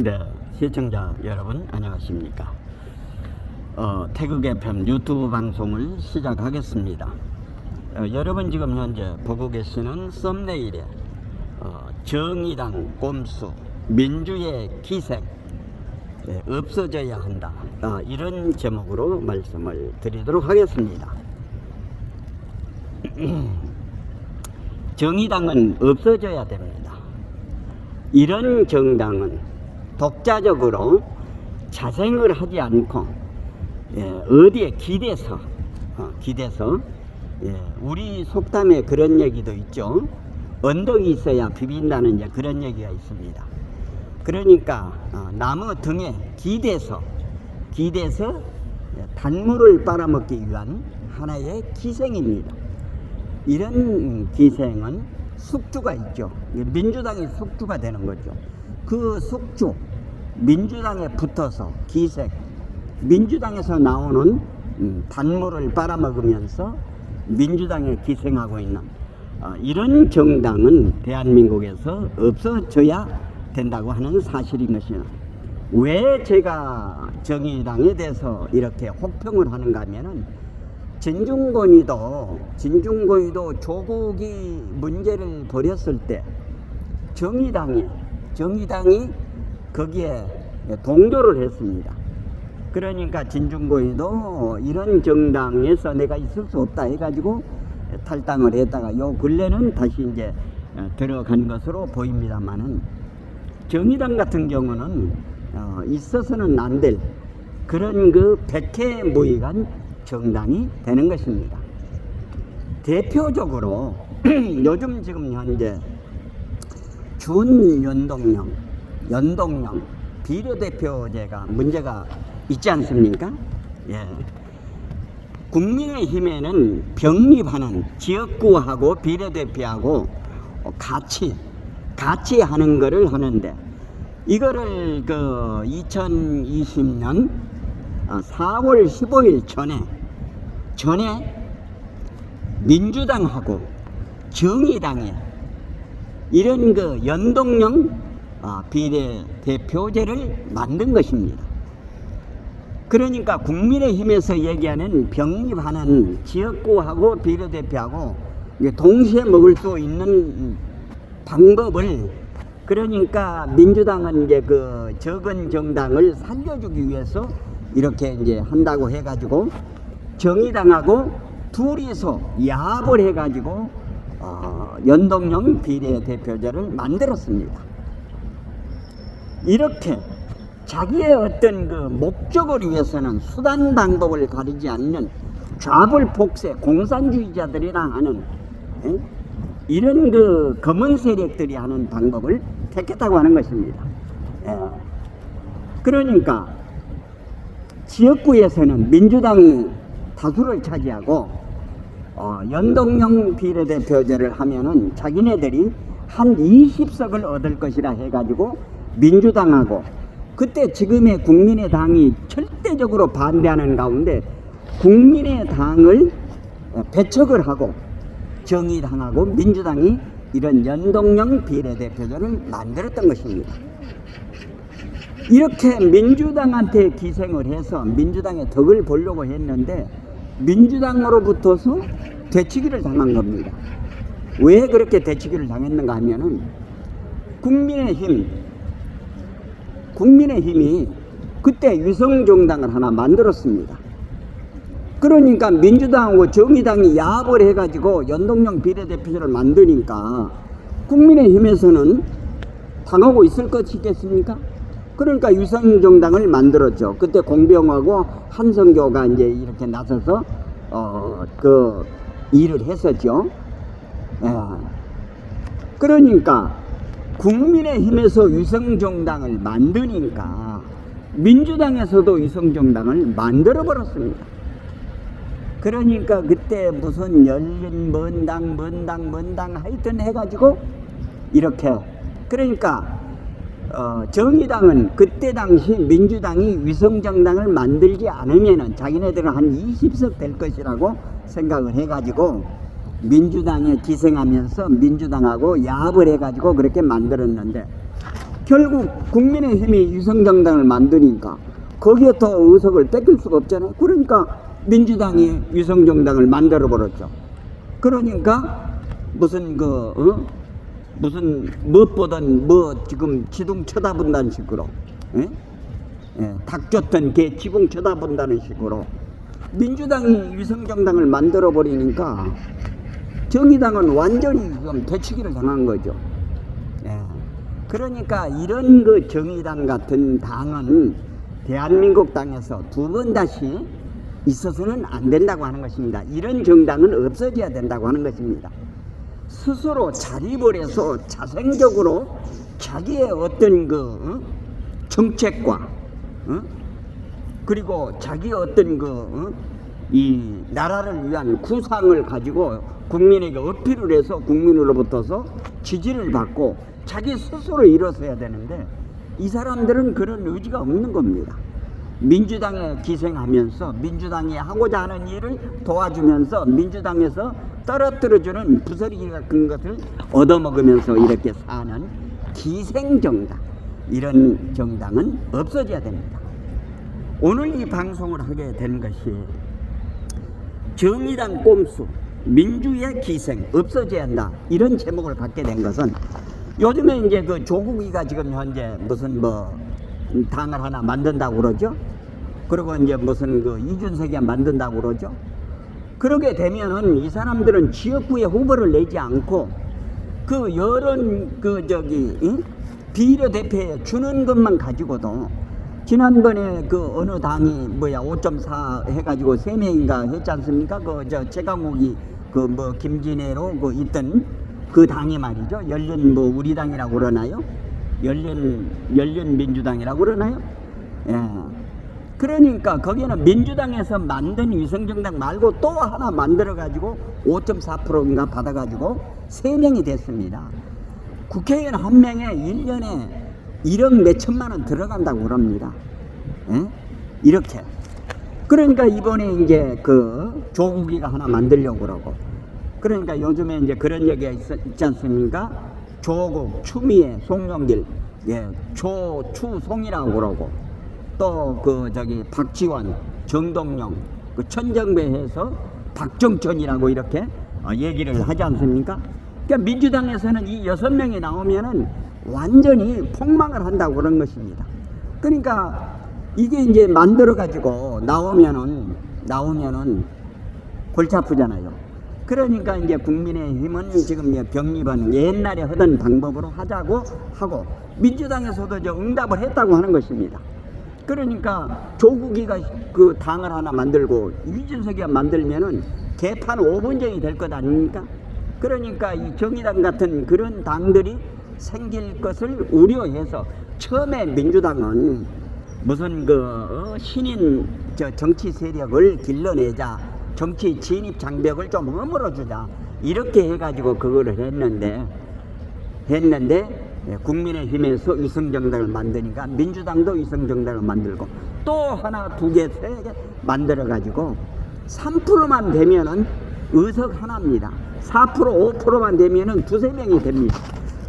네, 시청자 여러분 안녕하십니까. 태극 FM 유튜브 방송을 시작하겠습니다. 여러분 지금 현재 보고 계시는 썸네일에 정의당 꼼수 민주의 기생 없어져야 한다, 이런 제목으로 말씀을 드리도록 하겠습니다. 정의당은 없어져야 됩니다. 이런 정당은 독자적으로 자생을 하지 않고 어디에 기대서 우리 속담에 그런 얘기도 있죠. 언덕이 있어야 비빈다는 그런 얘기가 있습니다. 그러니까 나무 등에 기대서 단물을 빨아먹기 위한 하나의 기생입니다. 이런 기생은 숙주가 있죠. 민주당이 숙주가 되는 거죠. 그 숙주 민주당에 붙어서 기생, 민주당에서 나오는 단물을 빨아먹으면서 민주당에 기생하고 있는 이런 정당은 대한민국에서 없어져야 된다고 하는 사실인 것이요. 왜 제가 정의당에 대해서 이렇게 혹평을 하는가 하면은 진중권이도 조국이 문제를 벌였을 때 정의당이 거기에 동조를 했습니다. 그러니까 진중권이도 이런 정당에서 내가 있을 수 없다 해가지고 탈당을 했다가 요 근래는 다시 이제 들어간 것으로 보입니다만은, 정의당 같은 경우는 있어서는 안 될 그런 그 백해무익한 정당이 되는 것입니다. 대표적으로 요즘 지금 현재 준연동형 비례대표제가 문제가 있지 않습니까? 국민의힘에는 병립하는 지역구하고 비례대표하고 같이 하는 거를 하는데, 이거를 2020년 4월 15일 전에 민주당하고 정의당에 이런 연동형 비례대표제를 만든 것입니다. 그러니까 국민의힘에서 얘기하는 병립하는 지역구하고 비례대표하고 동시에 먹을 수 있는 방법을, 그러니까 민주당은 이제 적은 정당을 살려주기 위해서 이렇게 이제 한다고 해가지고 정의당하고 둘이서 야합을 해가지고 연동형 비례대표제를 만들었습니다. 이렇게 자기의 어떤 목적을 위해서는 수단 방법을 가리지 않는 좌불복세 공산주의자들이라 하는 이런 검은 세력들이 하는 방법을 택했다고 하는 것입니다. 그러니까 지역구에서는 민주당이 다수를 차지하고 연동형 비례대표제를 하면은 자기네들이 한 20석을 얻을 것이라 해가지고 민주당하고, 그때 지금의 국민의당이 절대적으로 반대하는 가운데 국민의당을 배척을 하고 정의당하고 민주당이 이런 연동형 비례대표제를 만들었던 것입니다. 이렇게 민주당한테 기생을 해서 민주당의 덕을 보려고 했는데 민주당으로부터서 되치기를 당한 겁니다. 왜 그렇게 되치기를 당했는가 하면은 국민의힘이 그때 위성정당을 하나 만들었습니다. 그러니까 민주당하고 정의당이 야합을 해가지고 연동형 비례대표제를 만드니까 국민의힘에서는 당하고 있을 것이겠습니까? 그러니까 위성정당을 만들었죠. 그때 공병하고 한성교가 이제 이렇게 나서서 일을 했었죠. 그러니까 국민의힘에서 위성정당을 만드니까 민주당에서도 위성정당을 만들어 버렸습니다. 그러니까 그때 무슨 열린 먼 당 하여튼 해가지고 이렇게, 그러니까 정의당은 그때 당시 민주당이 위성정당을 만들지 않으면은 자기네들은 한 20석 될 것이라고 생각을 해가지고 민주당에 기생하면서 민주당하고 야합을 해가지고 그렇게 만들었는데, 결국 국민의힘이 위성정당을 만드니까 거기에 더 의석을 뺏길 수가 없잖아요. 그러니까 민주당이 위성정당을 만들어 버렸죠. 그러니까 무슨 무슨 무엇보단 뭐 지금 지붕 쳐다본다는 식으로, 예? 예, 닭 쫓던 개 지붕 쳐다본다는 식으로 민주당이 위성정당을 만들어 버리니까 정의당은 완전히 지금 되치기를 당한 거죠. 예. 그러니까 이런 그 정의당 같은 당은 대한민국 땅에서 두 번 다시 있어서는 안 된다고 하는 것입니다. 이런 정당은 없어져야 된다고 하는 것입니다. 스스로 자립을 해서 자생적으로 자기의 어떤 정책과 그리고 자기의 어떤 이 나라를 위한 구상을 가지고 국민에게 어필을 해서 국민으로부터서 지지를 받고 자기 스스로 일어서야 되는데 이 사람들은 그런 의지가 없는 겁니다. 민주당에 기생하면서 민주당이 하고자 하는 일을 도와주면서 민주당에서 떨어뜨려주는 부서리기 같은 것을 얻어먹으면서 이렇게 사는 기생정당, 이런 정당은 없어져야 됩니다. 오늘 이 방송을 하게 된 것이 정의당 꼼수, 민주의 기생 없어져야 한다, 이런 제목을 갖게 된 것은 요즘에 이제 그 조국이가 지금 현재 무슨 당을 하나 만든다고 그러죠. 그리고 이제 무슨 이준석이 만든다고 그러죠. 그러게 되면은 이 사람들은 지역구에 후보를 내지 않고 그 여론 비례대표에 주는 것만 가지고도 지난번에 어느 당이 5.4 해가지고 3명인가 했지 않습니까? 최강욱이 김진애로 있던 그 당이 말이죠. 우리 당이라고 그러나요? 열린민주당이라고 그러나요? 예. 그러니까 거기는 민주당에서 만든 위성정당 말고 또 하나 만들어가지고 5.4%인가 받아가지고 3명이 됐습니다. 국회의원 한 명에 1년에 1억 몇천만 원 들어간다고 그럽니다. 예? 이렇게. 그러니까 이번에 이제 조국이가 하나 만들려고 그러고. 그러니까 요즘에 이제 그런 얘기가 있지 않습니까? 조국, 추미애, 송영길, 예, 조추송이라고 그러고, 또 박지원, 정동영, 천정배해서 박정천이라고 이렇게 얘기를 하지 않습니까? 그러니까 민주당에서는 이 6명이 나오면은 완전히 폭망을 한다고 그런 것입니다. 그러니까 이게 이제 만들어 가지고 나오면은 골치 아프잖아요. 그러니까 이제 국민의힘은 지금 병립은 옛날에 하던 방법으로 하자고 하고 민주당에서도 응답을 했다고 하는 것입니다. 그러니까 조국이가 당을 하나 만들고 이준석이가 만들면은 개판 5분정이 될 것 아닙니까? 그러니까 이 정의당 같은 그런 당들이 생길 것을 우려해서 처음에 민주당은 무슨 신인 정치 세력을 길러내자, 정치 진입 장벽을 좀 허물어주자, 이렇게 해가지고 그거를 했는데 국민의힘에서 위성정당을 만드니까 민주당도 위성정당을 만들고 또 하나, 두 개, 세 개 만들어가지고 3%만 되면은 의석 하나입니다. 4%, 5%만 되면은 두세 명이 됩니다.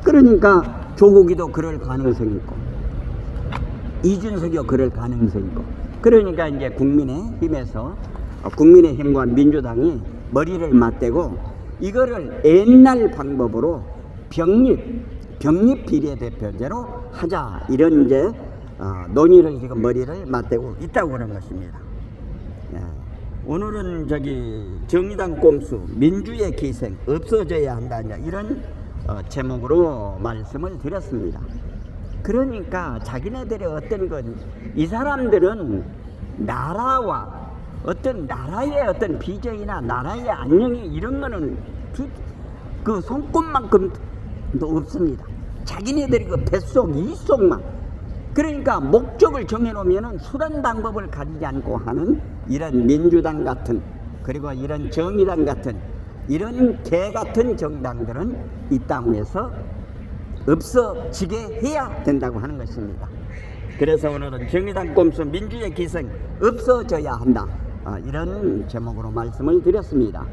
그러니까 조국이도 그럴 가능성이 있고 이준석이도 그럴 가능성이 있고, 그러니까 이제 국민의힘과 민주당이 머리를 맞대고 이거를 옛날 방법으로 병립 비례대표제로 하자, 이런 이제 논의를 지금 머리를 맞대고 있다고 그런 것입니다. 예. 오늘은 정의당 꼼수, 민주의 기생 없어져야 한다, 이런 제목으로 말씀을 드렸습니다. 그러니까 자기네들의 이 사람들은 나라와 나라의 비전이나 나라의 안녕이 이런 거는 손꼽만큼도 없습니다. 자기네들이 뱃속, 이속만. 그러니까 목적을 정해놓으면은 수단 방법을 가리지 않고 하는 이런 민주당 같은, 그리고 이런 정의당 같은, 이런 개 같은 정당들은 이 땅에서 없어지게 해야 된다고 하는 것입니다. 그래서 오늘은 정의당 꼼수, 민주의 기생 없어져야 한다, 이런 제목으로 말씀을 드렸습니다.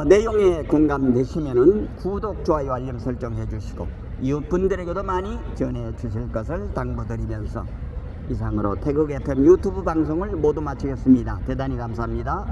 내용에 공감되시면은 구독, 좋아요, 알림 설정 해주시고 이웃분들에게도 많이 전해 주실 것을 당부드리면서 이상으로 태국 FM 유튜브 방송을 모두 마치겠습니다. 대단히 감사합니다.